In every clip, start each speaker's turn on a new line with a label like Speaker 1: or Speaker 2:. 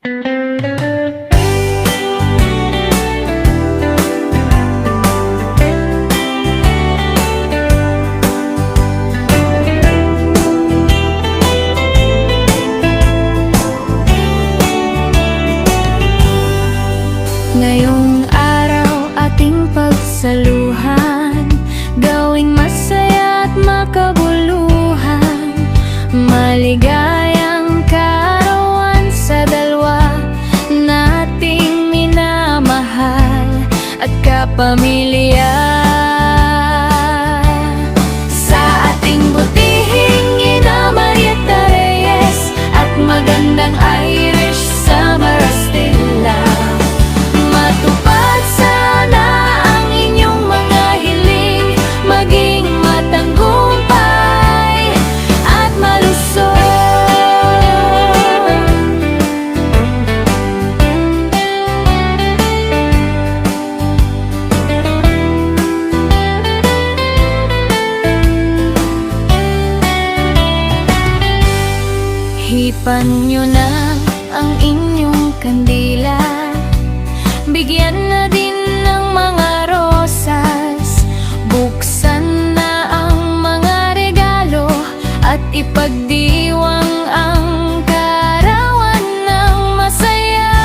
Speaker 1: Ngayong araw ating pagsaluhan, gawing masaya at makabuluhan. Maligayang kaarawan sa dalawa nating minamahal at kapamilya. Sa ating butihing Ina Marieta Reyes at magandang Irish sa Marastilla, matupad sana ang inyong mga hiling, maging matagumpay at malusog. Hipan nyo na ang inyong kandila, bigyan na din ng mga rosas, buksan na ang mga regalo at ipagdiwang ang kaarawan ng masaya.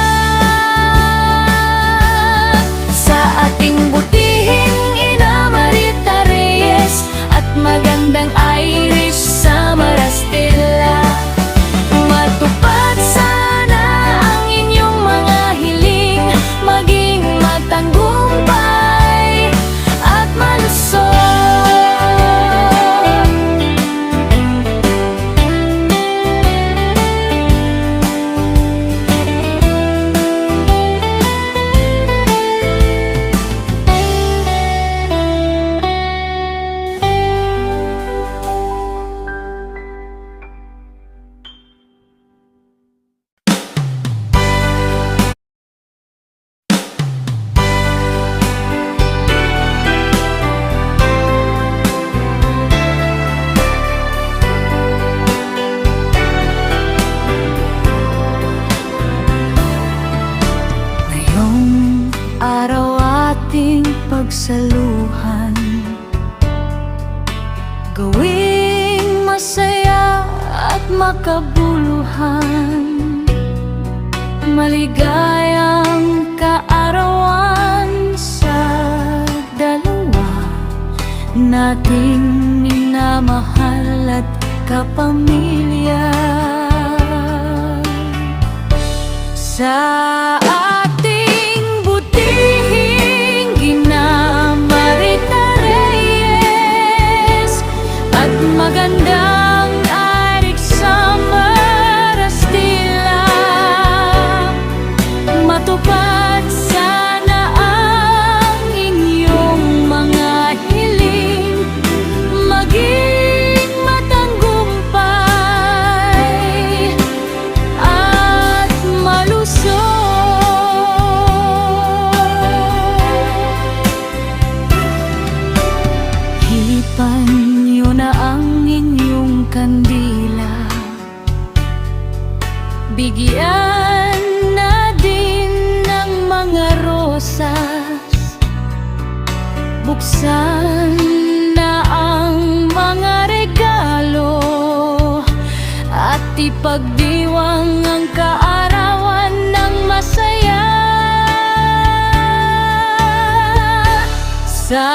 Speaker 1: Sa ating butihing Ina Marieta Reyes at magandang Irish sa Marastilla, matupad sana ang inyong mga hiling, maging matagumpay at malusog. Araw ating pagsaluhan, gawing masaya at makabuluhan. Maligayang kaarawan sa dalawa nating minamahal at kapamilya. Sa ating butihing Ina Marieta Reyes at magandang Irish sa Marastilla, matupad sana ang inyong mga hiling, maging matagumpay at malusog. Hipan nyo na ang inyong kandila, bigyan na din ng mga rosas, buksan na ang mga regalo at ipagdiwang ang kaarawan ng masaya. Sa